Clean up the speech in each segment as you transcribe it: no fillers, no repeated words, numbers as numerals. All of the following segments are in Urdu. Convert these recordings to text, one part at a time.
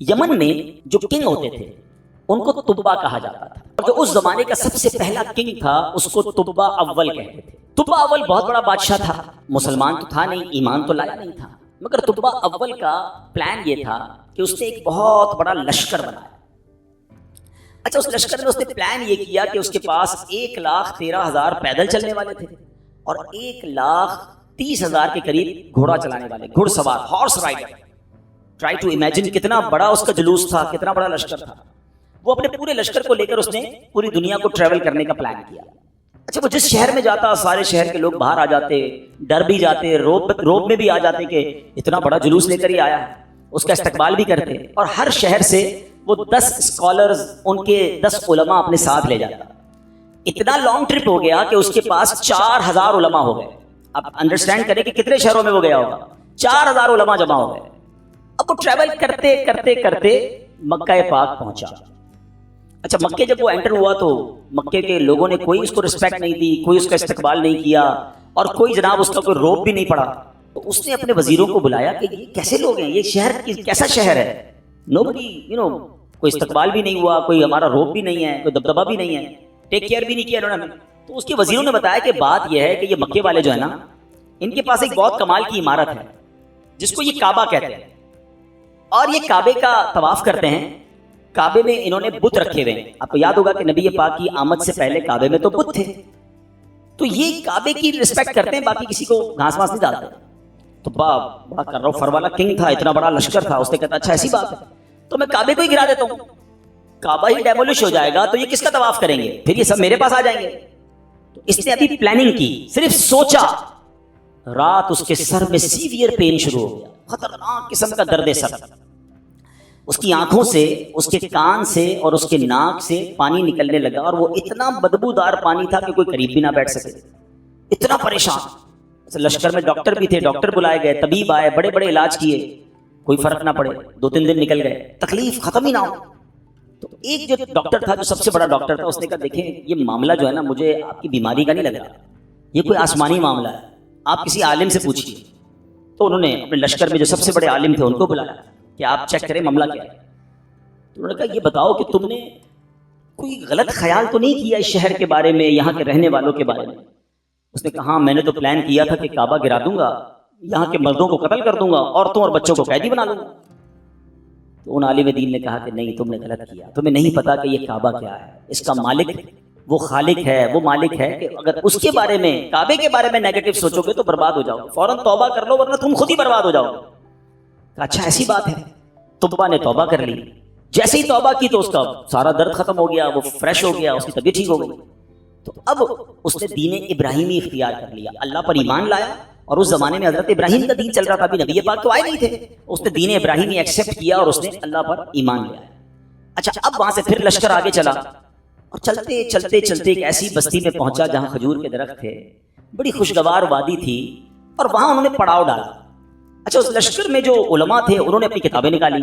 یمن میں جو کنگ ہوتے تھے ان کو تبا کہا جاتا تھا، اور جو اس زمانے کا سب سے پہلا کنگ تھا اس کو تبا اول کہتے تھے۔ تبا اول بہت بڑا بادشاہ تھا، مسلمان تو تھا نہیں، ایمان تو لایا نہیں تھا، مگر تبا اول کا پلان یہ تھا کہ اس نے ایک بہت بڑا لشکر بنایا۔ اچھا، اس لشکر میں اس نے پلان یہ کیا کہ اس کے پاس 1,13,000 پیدل چلنے والے تھے اور 1,30,000 کے قریب گھوڑا چلانے والے، گھڑ سوار، horse rider. Try to imagine کتنا بڑا اس کا جلوس تھا، کتنا بڑا لشکر تھا۔ وہ اپنے پورے لشکر کو لے کر اس نے پوری دنیا کو ٹریول کرنے کا پلان کیا۔ اچھا، وہ جس شہر میں جاتا سارے شہر کے لوگ باہر آ جاتے، ڈر بھی جاتے، روب میں بھی آ جاتے کہ اتنا بڑا جلوس لے کر ہی آیا ہے، اس کا استقبال بھی کرتے، اور ہر شہر سے وہ 10 اسکالرز، ان کے 10 علماء اپنے ساتھ لے جاتا۔ اتنا لانگ ٹرپ ہو گیا کہ اس کے پاس 4,000 علماء ہو گئے۔ اب انڈرسٹینڈ کریں کہ کتنے شہروں میں وہ گیا ہوگا، 4,000 علماء جمع ہو گئے۔ اب وہ ٹریول کرتے کرتے کرتے مکہ پاک پہنچا۔ اچھا، مکے جب وہ انٹر ہوا تو مکے کے لوگوں نے کوئی اس کو رسپیکٹ نہیں دی، کوئی اس کا استقبال نہیں کیا، اور کوئی جناب اس کا کوئی روب بھی نہیں پڑا۔ تو اس نے اپنے وزیروں کو بلایا کہ یہ کیسے لوگ ہیں، یہ شہر کیسا شہر ہے، نوبڈی کوئی استقبال بھی نہیں ہوا، کوئی ہمارا روب بھی نہیں ہے، کوئی دبدبا بھی نہیں ہے، ٹیک کیئر بھی نہیں کیا انہوں نے۔ تو اس کے وزیروں نے بتایا کہ بات یہ ہے کہ یہ مکے والے جو ہے نا، ان کے پاس ایک بہت کمال کی عمارت ہے جس کو یہ کعبہ کہتے ہیں، اور یہ کعبے کا طواف کرتے ہیں۔ کعبے میں انہوں نے بت رکھے ہوئے ہیں۔ آپ کو یاد ہوگا کہ نبی پاک کی آمد سے پہلے کعبے میں تو بت تھے، تو یہ کعبے کی رسپیکٹ کرتے ہیں، باقی کسی کو گھاس واس نہیں ڈالتے۔ تو بڑا کر رہا فر والا کنگ تھا، اتنا بڑا لشکر تھا، اس نے کہا اچھا ایسی بات ہے تو میں کعبے کو ہی گرا دیتا ہوں، کعبہ ہی ڈیمولش ہو جائے گا تو یہ کس کا طواف کریں گے، پھر یہ سب میرے پاس آ جائیں گے۔ تو اس نے ابھی پلاننگ کی، صرف سوچا، رات اس کے سر میں سیویئر پین شروع ہو گیا، خطرناک قسم کا درد سر۔ اس کی آنکھوں سے، اس کے کان سے اور اس کے ناک سے پانی نکلنے لگا، اور وہ اتنا بدبودار پانی تھا کہ کوئی قریب بھی نہ بیٹھ سکے، اتنا پریشان۔ لشکر میں ڈاکٹر بھی تھے، ڈاکٹر بلائے گئے، طبیب آئے، بڑے بڑے علاج کیے، کوئی فرق نہ پڑے، 2-3 دن نکل گئے، تکلیف ختم ہی نہ ہو۔ تو ایک جو ڈاکٹر تھا، جو سب سے بڑا ڈاکٹر تھا، اس نے کہا دیکھیں یہ معاملہ جو ہے نا، مجھے آپ کی بیماری کا نہیں لگ رہا، یہ کوئی آسمانی معاملہ ہے، آپ کسی عالم سے پوچھیے۔ تو انہوں نے اپنے لشکر میں جو سب سے بڑے عالم تھے ان کو بلایا کہ آپ چیک کریں معاملہ کیا ہے۔ تو انہوں نے کہا یہ بتاؤ کہ تم نے کوئی غلط خیال تو نہیں کیا اس شہر کے بارے میں، یہاں کے رہنے والوں کے بارے میں؟ اس نے کہا ہاں، میں نے تو پلان کیا تھا کہ کعبہ گرا دوں گا، یہاں کے مردوں کو قتل کر دوں گا، عورتوں اور بچوں کو قیدی بنا لوں گا۔ تو ان عالم دین نے کہا کہ نہیں، تم نے غلط کیا، تمہیں نہیں پتا کہ یہ کعبہ کیا ہے، اس کا مالک وہ خالق ہے، وہ مالک ہے کہ اگر اس کے بارے میں، کعبے کے بارے میں نیگیٹو سوچو گے تو برباد ہو جاؤ گے، فوراً توبہ کر لو ورنہ تم خود ہی برباد ہو جاؤ گے۔ اچھا ایسی بات ہے۔ تبا نے توبہ کر لی، جیسے ہی توبہ کی تو اس کا سارا درد ختم ہو گیا، وہ فریش ہو گیا، اس کی طبیعت ٹھیک ہو گئی۔ تو اب اس نے دین ابراہیمی اختیار کر لیا، اللہ پر ایمان لایا، اور اس زمانے میں حضرت ابراہیم کا دین چل رہا تھا، ابھی نبی پاک تو آئے نہیں تھے، اس نے دین ابراہیمی ایکسیپٹ کیا اور اس نے اللہ پر ایمان لیا۔ اچھا، اب وہاں سے پھر لشکر آگے چلا، اور چلتے چلتے چلتے ایک ایسی بستی میں پہنچا جہاں کھجور کے درخت تھے، بڑی خوشگوار وادی تھی، اور وہاں انہوں نے پڑاؤ ڈالا۔ اچھا، اس لشکر میں جو علماء تھے انہوں نے اپنی کتابیں نکالی،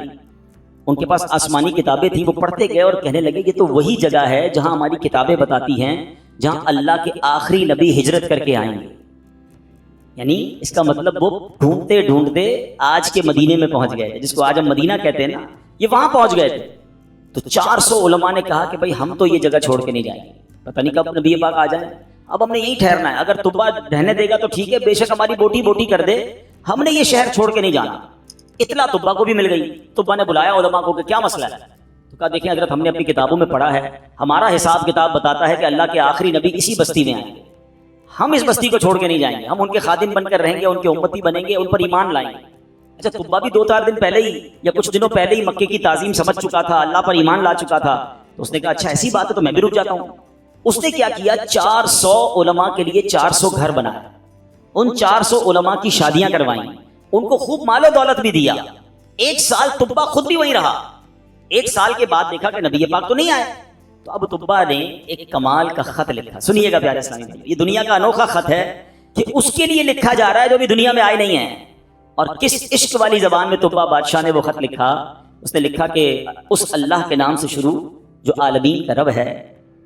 ان کے پاس آسمانی کتابیں تھیں، وہ پڑھتے گئے اور کہنے لگے یہ تو وہی جگہ ہے جہاں ہماری کتابیں بتاتی ہیں جہاں اللہ کے آخری نبی ہجرت کر کے آئیں گے۔ یعنی اس کا مطلب وہ ڈھونڈتے ڈھونڈتے آج کے مدینے میں پہنچ گئے، جس کو آج ہم مدینہ کہتے ہیں نا، یہ وہاں پہنچ گئے تھے۔ تو 400 علماء نے کہا کہ بھائی ہم تو یہ جگہ چھوڑ کے نہیں جائیں گے، پتہ نہیں کب نبی پاک آ جائیں، اب ہم نے یہیں ٹھہرنا ہے، اگر تبا رہنے دے گا تو ٹھیک ہے، بے شک ہماری بوٹی بوٹی کر دے، ہم نے یہ شہر چھوڑ کے نہیں جانا۔ اطلاع تبا کو بھی مل گئی، تبا نے بلایا علماء کو کہ کیا مسئلہ ہے؟ تو کہا دیکھیں حضرت، ہم نے اپنی کتابوں میں پڑھا ہے، ہمارا حساب کتاب بتاتا ہے کہ اللہ کے آخری نبی اسی بستی میں آئیں گے، ہم اس بستی کو چھوڑ کے نہیں جائیں گے، ہم ان کے خادم بن کر رہیں گے، ان کے امتی بنیں گے، ان پر ایمان لائیں گے۔ اچھا، تبا بھی 2-4 دن پہلے ہی یا کچھ دنوں پہلے ہی مکے کی تعظیم سمجھ چکا تھا، اللہ پر ایمان لا چکا تھا، تو اس نے کہا اچھا ایسی بات ہے تو میں بھی رک جاتا ہوں۔ اس نے کیا کیا، 400 علماء کے لیے 400 گھر بنائے، ان 400 علماء کی شادیاں کروائیں، ان کو خوب مال و دولت بھی دیا۔ 1 سال تبا خود بھی وہیں رہا۔ 1 سال کے بعد دیکھا کہ نبی پاک تو نہیں آئے، تو اب تبا نے ایک کمال کا خط لکھا، سنیے گا پیارے اسلامی بھائی، یہ دنیا کا انوکھا خط ہے کہ اس کے لیے لکھا جا رہا ہے جو بھی دنیا میں آئے نہیں ہیں۔ اور کس عشق والی زبان میں تبا بادشاہ نے وہ خط لکھا، اس نے لکھا کہ اس اللہ کے نام سے شروع جو عالمین کا رب ہے،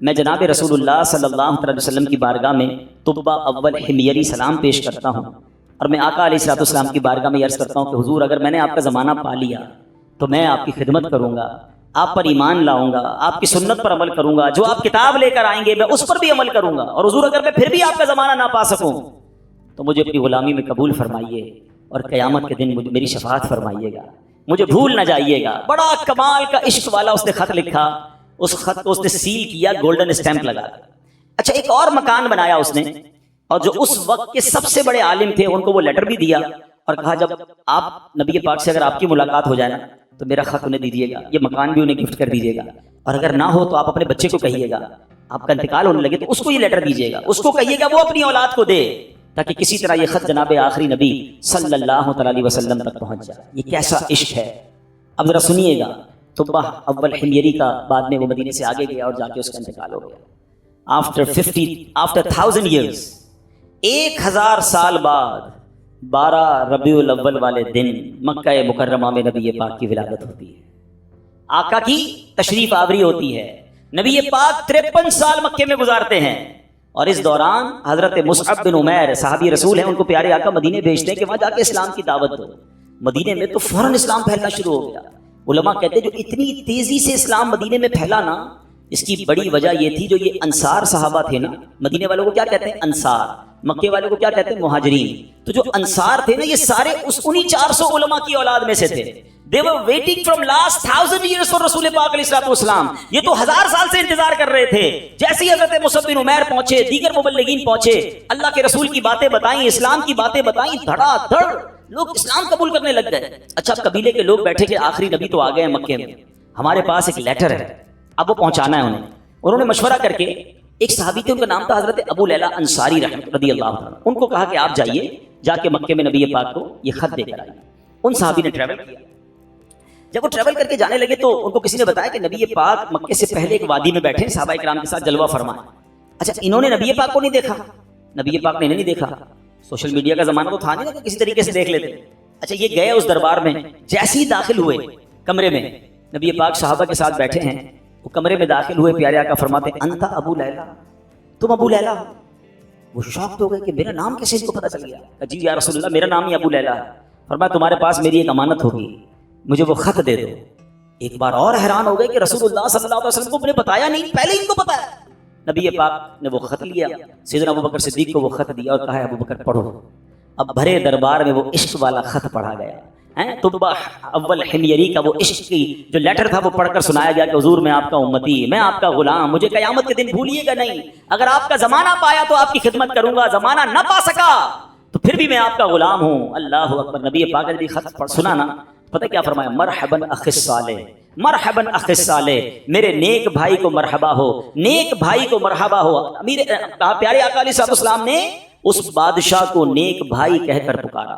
میں جناب رسول اللہ صلی اللہ علیہ وسلم کی بارگاہ میں تبا اول حمیری سلام پیش کرتا ہوں، اور میں آقا علیہ الصلوۃ والسلام کی بارگاہ میں عرض کرتا ہوں کہ حضور اگر میں نے آپ کا زمانہ پا لیا تو میں آپ کی خدمت کروں گا، آپ پر ایمان لاؤں گا، آپ کی سنت پر عمل کروں گا، جو آپ کتاب لے کر آئیں گے میں اس پر بھی عمل کروں گا، اور حضور اگر میں پھر بھی آپ کا زمانہ نہ پا سکوں تو مجھے اپنی غلامی میں قبول فرمائیے، اور قیامت کے دن مجھے میری شفاعت فرمائیے گا، مجھے بھول نہ جائیے گا۔ بڑا کمال کا عشق والا اس نے خط لکھا، اس خط کو اس نے سیل کیا، گولڈن اسٹیمپ لگا۔ اچھا ایک اور مکان بنایا اس نے، اور جو اس وقت کے سب سے بڑے عالم تھے ان کو وہ لیٹر بھی دیا، اور کہا جب آپ نبی پاک سے اگر آپ کی ملاقات ہو جائے نا تو میرا خط انہیں دیجیے گا، یہ مکان بھی انہیں گفٹ کر دیجیے گا، اور اگر نہ ہو تو آپ اپنے بچے کو کہیے گا، آپ کا انتقال ہونے لگے تو اس کو یہ لیٹر دیجیے گا، اس کو کہیے گا وہ اپنی اولاد کو دے، تاکہ کسی طرح یہ خط جناب آخری نبی صلی اللہ علیہ وسلم تک پہنچ جائے۔ یہ کیسا عشق ہے! اب ذرا سنیے گا، طبہ اول حمیری کا بعد میں وہ مدینے سے آگے گیا اور جا کے اس کا انتقال ہو گیا۔ after 1000 years، 1000 سال بعد 12 ربیع الاول والے دن مکہ مکرمہ میں نبی پاک کی ولادت ہوتی ہے، آقا کی تشریف آوری ہوتی ہے۔ نبی پاک 53 سال مکے میں گزارتے ہیں، اور اس دوران حضرت مصعب بن عمیر صحابی رسول ہیں، ان کو پیارے آقا مدینے بھیجتے ہیں کہ وہاں جا کے اسلام کی دعوت دو۔ مدینے میں تو فوراً اسلام پھیلنا شروع ہو گیا۔ علماء کہتے ہیں جو اتنی تیزی سے اسلام مدینے میں پھیلا نا، اس کی بڑی وجہ یہ تھی جو یہ انصار صحابہ تھے نا، مدینے والوں کو کیا کہتے ہیں؟ انصار۔ مکے والوں کو کیا کہتے ہیں؟ مہاجرین۔ تو جو انصار تھے نا یہ سارے انہی 400 علماء کی اولاد میں سے تھے۔ They were waiting from last 1000 years for رسول پاک علیہ الصلوۃ والسلام۔ یہ تو 1000 سال سے انتظار کر رہے تھے۔ جیسے ہی حضرت مصعب بن عمیر پہنچے، دیگر مبلغین پہنچے، اللہ کے رسول کی باتیں بتائیں، اسلام کی باتیں بتائیں، دھڑا دھڑ لوگ اسلام قبول کرنے لگ گئے۔ اچھا قبیلے کے لوگ بیٹھے کہ آخری نبی تو آ گئے ہیں مکے میں، ہمارے پاس ایک لیٹر ہے، اب وہ پہنچانا ہے انہیں۔ انہوں نے مشورہ کر کے، ایک صحابی تھے ان کا نام تھا حضرت ابو لیلہ انصاری رضی اللہ عنہ، ان کو کہا کہ آپ جائیے، جا کے مکے میں نبی پاک کو یہ خط دے کر آئیے۔ ان صحابی نے ٹریول کیا۔ جب وہ ٹریول کر کے جانے لگے تو ان کو کسی نے بتایا کہ نبی پاک مکے سے پہلے ایک وادی میں بیٹھے صحابہ کرام کے ساتھ جلوہ فرمائے۔ اچھا انہوں نے نبی پاک کو نہیں دیکھا، نبی پاک نے انہیں نہیں دیکھا، سوشل میڈیا کا زمانہ تو تھا نہیں کہ کسی طریقے سے دیکھ لیتے۔ اچھا یہ گئے اس دربار میں، جیسے ہی داخل ہوئے کمرے میں، نبی پاک صحابہ کے ساتھ بیٹھے ہیں، وہ کمرے میں داخل ہوئے، پیارے آقا فرماتے ہیں انت ابو لیلہ، تم ابو لیلہ ہو؟ وہ شاکڈ ہو گئے کہ میرا نام کیسے ان کو پتہ چل گیا؟ جی یا رسول اللہ میرا نام ہی ابو لیلہ ہے۔ فرمایا تمہارے پاس میری ایک امانت ہوگی، مجھے وہ خط دے دو۔ ایک بار اور حیران ہو گئے کہ رسول اللہ صلی اللہ علیہ وسلم کو مجھے بتایا نہیں، پہلے ان کو پتا ہے۔ نبی پاک نے وہ خط لیا، سیدنا ابوبکر صدیق کو وہ خط دیا اور کہا ابوبکر پڑھو۔ اب بھرے دربار میں وہ عشق والا خط پڑھا گیا۔ طبہ اول حمیری کا وہ عشق کی جو لیٹر تھا وہ پڑھ کر سنایا گیا کہ حضور میں آپ کا امتی، میں آپ کا غلام، مجھے قیامت کے دن بھولیے گا نہیں، اگر آپ کا زمانہ پایا تو آپ کی خدمت کروں گا، زمانہ نہ پا سکا تو پھر بھی میں آپ کا غلام ہوں۔ اللہ اکبر۔ نبی پاک نے خط پڑھ سنا نا، پتہ کیا فرمایا؟ مرحبا اخ الصالح، مرحبا اخ الصالح، میرے نیک بھائی کو مرحبا ہو، نیک بھائی کو مرحبا ہو۔ امیر پیارے آقا علیہ السلام نے اس بادشاہ کو نیک بھائی کہہ کر پکارا۔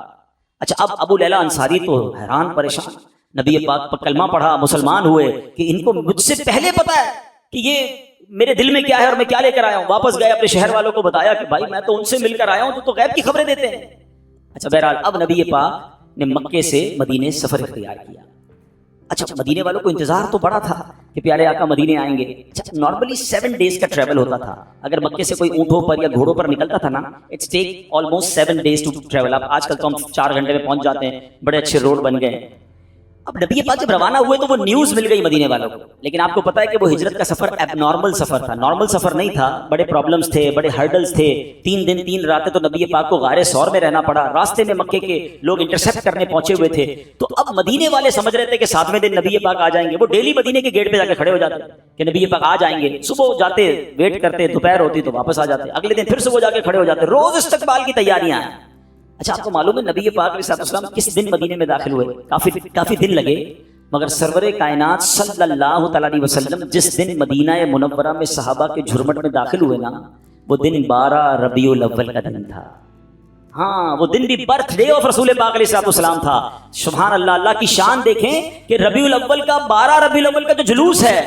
اچھا اب ابو لیلہ انصاری تو حیران پریشان، نبی پاک پر کلمہ پڑھا، مسلمان ہوئے کہ ان کو مجھ سے پہلے پتا ہے کہ یہ میرے دل میں کیا ہے اور میں کیا لے کر آیا ہوں۔ واپس گئے اپنے شہر والوں کو بتایا کہ بھائی میں تو ان سے مل کر آیا ہوں، تو غیب کی خبریں دیتے ہیں۔ اچھا بہرحال اب نبی پاک نے مکے سے مدینے سفر اختیار کیا۔ اچھا مدینے والوں کو انتظار تو بڑا تھا کہ پیارے آقا مدینے آئیں گے۔ اچھا نارملی 7 days کا ٹریول ہوتا تھا، اگر مکے سے کوئی اونٹوں پر یا گھوڑوں پر نکلتا تھا نا، it's take almost 7 days to travel. اب آج کل تو ہم 4 گھنٹے میں پہنچ جاتے ہیں، بڑے اچھے روڈ بن گئے۔ اب نبی پاک جب روانہ ہوئے تو وہ نیوز مل گئی مدینے والوں کو، لیکن آپ کو پتا ہے کہ وہ ہجرت کا سفر ایب نارمل سفر تھا، نارمل سفر نہیں تھا، بڑے پرابلمز تھے، بڑے ہرڈلز تھے۔ 3 دن 3 راتیں تو نبی پاک کو غار ثور میں رہنا پڑا، راستے میں مکے کے لوگ انٹرسیپٹ کرنے پہنچے ہوئے تھے۔ تو اب مدینے والے سمجھ رہے تھے کہ 7ویں دن نبی پاک آ جائیں گے، وہ ڈیلی مدینے کے گیٹ پہ جا کے کھڑے ہو جاتے کہ نبی پاک آ جائیں گے، صبح جاتے ویٹ کرتے، دوپہر ہوتی تو واپس آ جاتے، اگلے دن پھر صبح جا کے کھڑے ہو جاتے، روز استقبال کی تیاریاں ہیں۔ اچھا آپ کو معلوم ہے نبی پاک علیہ السلام کس دن مدینے میں داخل ہوئے؟ کافی دن لگے، مگر سرور کائنات صلی اللہ تعالیٰ علیہ وسلم جس دن مدینہ منورہ میں صحابہ کے جھرمٹ میں داخل ہوئے نا، وہ دن 12 ربیع الاول کا دن تھا۔ ہاں وہ دن بھی برتھ ڈے آف رسول پاک علیہ السلام تھا۔ سبحان اللہ، اللہ کی شان دیکھیں کہ ربیع الاول کا 12 ربیع الاول کا جو جلوس ہے،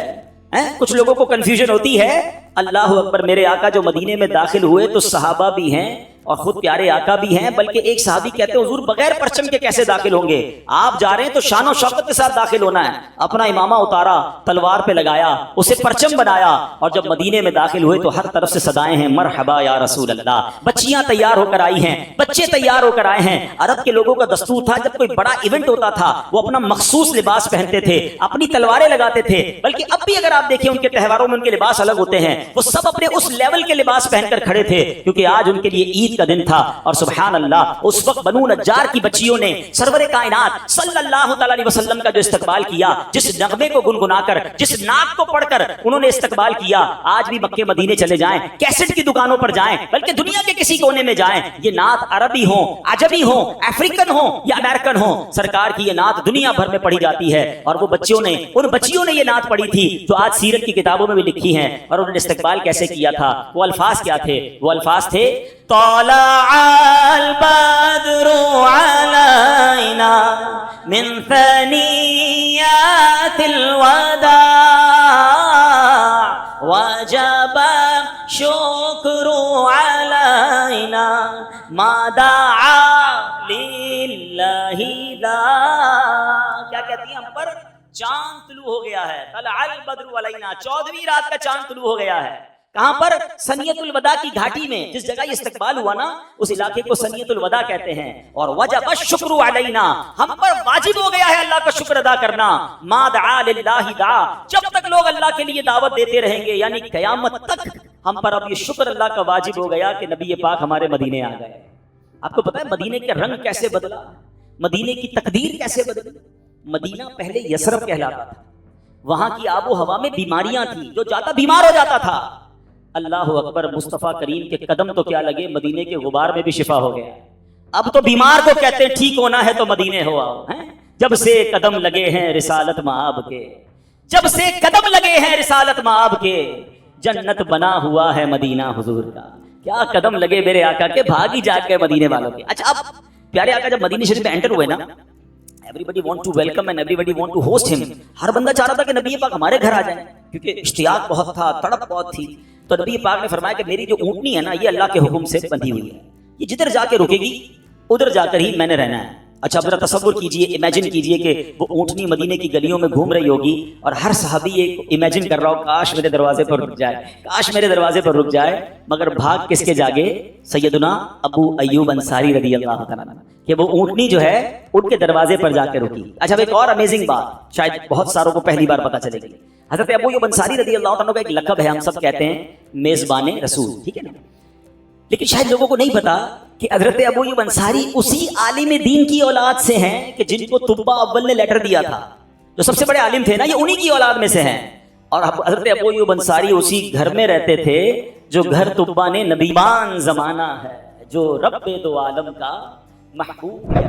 کچھ لوگوں کو کنفیوژن ہوتی ہے۔ اللہ اکبر، میرے آقا جو مدینے میں داخل ہوئے تو صحابہ بھی ہیں، اور خود پیارے آقا بھی ہیں، بلکہ ایک صحابی کہتے ہیں حضور بغیر پرچم کے کیسے داخل ہوں گے؟ آپ جا رہے ہیں تو شان و شوکت کے ساتھ داخل ہونا ہے۔ اپنا امامہ اتارا، تلوار پہ لگایا، اسے پرچم بنایا، اور جب مدینے میں داخل ہوئے تو ہر طرف سے صدائیں ہیں مرحبا یا رسول اللہ۔ بچیاں تیار ہو کر آئی ہیں، بچے تیار ہو کر آئے ہیں۔ عرب کے لوگوں کا دستور تھا جب کوئی بڑا ایونٹ ہوتا تھا وہ اپنا مخصوص لباس پہنتے تھے، اپنی تلواریں لگاتے تھے، بلکہ اب بھی اگر آپ دیکھیں ان کے تہواروں میں ان کے لباس الگ ہوتے ہیں، وہ سب اپنے اس لیول کے لباس پہن کر کھڑے تھے، کیونکہ آج ان کے لیے عید کا دن تھا۔ اور سبحان اللہ اس وقت بنو نجار کی بچیوں نے سرور کائنات صلی اللہ تعالی علیہ وسلم کا جو استقبال کیا، جس نغمے کو گنگنا کر، جس نعت کو پڑھ کر انہوں نے استقبال کیا، آج بھی مکے مدینے چلے جائیں، کیسٹ کی دکانوں پر جائیں، بلکہ دنیا کے کسی کونے میں جائیں، یہ نعت عربی ہو، عجمی ہو، افریقن ہو یا امریکن ہو، سرکار کی یہ نعت دنیا بھر میں پڑھی جاتی ہے۔ اور وہ بچیوں نے، ان بچیوں نے یہ نعت پڑھی تھی جو آج سیرت کی کتابوں میں بھی لکھی ہیں۔ اور انہوں نے استقبال کیسے کیا تھا، وہ الفاظ کیا تھے؟ وہ الفاظ تھے طلع البدر علينا من ثنيات الوداع وجب الشكر علينا ما دعا لله داع۔ کیا کہتی ہیں ہم پر؟ چاند طلوع ہو گیا ہے، طلع البدر علینا، 14ویں رات کا چاند طلوع ہو گیا ہے۔ کہاں پر؟ سنیت الوداع کی گھاٹی میں، جس جگہ یہ استقبال ہوا نا اس علاقے کو سنیت الوداع کہتے ہیں۔ اور وجب الشکر علینا، ہم پر واجب ہو گیا ہے اللہ کا شکر ادا کرنا۔ ما دعا للہ دعا، جب تک لوگ اللہ کے لیے دعوت دیتے رہیں گے، یعنی قیامت تک ہم پر اب یہ شکر اللہ کا واجب ہو گیا کہ نبی پاک ہمارے مدینے آ گئے۔ آپ کو پتا ہے مدینے کا رنگ کیسے بدلا، مدینے کی تقدیر کیسے بدلی؟ مدینہ پہلے یثرب کہلاتا تھا، وہاں کی آب و ہوا میں بیماریاں تھیں، جو جاتا بیمار ہو جاتا تھا۔ اللہ اکبر، مصطفیٰ کریم کے قدم تو کیا لگے، مدینے کے غبار میں بھی شفا ہو گیا۔ اب تو بیمار کو کہتے ہیں ٹھیک ہونا ہے تو مدینے ہو آؤ، جب سے قدم لگے ہیں رسالت مآب کے، جب سے قدم لگے ہیں رسالت مآب کے، جنت بنا ہوا ہے مدینہ حضور کا۔ کیا قدم لگے میرے آقا کے، بھاگ ہی جاگ گئے مدینے والوں کے۔ اچھا اب پیارے آقا جب مدینہ شریف میں انٹر ہوئے نا، everybody want to welcome and everybody want to host him، ہر بندہ چاہ رہا تھا کہ نبی پاک ہمارے گھر آ جائیں، کیونکہ اشتیاق بہت تھا، تڑپ بہت تھی۔ تو نبی پاک نے فرمایا کہ میری جو اونٹنی ہے نا یہ اللہ کے حکم سے بندھی ہوئی ہے، یہ جدھر جا کے رکے گی ادھر جا کر ہی میں نے رہنا ہے۔ اچھا ذرا تصور کیجئے، امیجن کیجئے کہ وہ اونٹنی مدینے کی گلیوں میں گھوم رہی ہوگی اور ہر صحابی ایک امیجن کر رہا ہو کاش میرے دروازے پر رک جائے، کاش میرے دروازے پر رک جائے، مگر بھاگ کس کے جاگے؟ سیدنا ابو ایوب انصاری رضی اللہ تعالیٰ عنہ، کہ وہ اونٹنی جو ہے ان کے دروازے پر جا کے رکی۔ اچھا ایک اور امیزنگ بات شاید بہت ساروں کو پہلی بار پتہ چلے گی، حضرت ابو ایوب انصاری رضی اللہ عنہ کا ایک لقب ہے، ہم سب کہتے ہیں میزبان رسول، ٹھیک ہے نا، لیکن شاید لوگوں کو نہیں پتا کہ حضرت ابو ایوب انصاری اسی عالم دین کی اولاد سے ہیں کہ جن کو طبہ اول نے لیٹر دیا تھا، جو سب سے بڑے عالم تھے نا، یہ انہی کی اولاد میں سے ہیں۔ اور حضرت ابو ایوب انصاری اسی گھر میں رہتے تھے جو گھر طبہ نے نبیبان زمانہ ہے، جو رب دو عالم کا محبوب ہے۔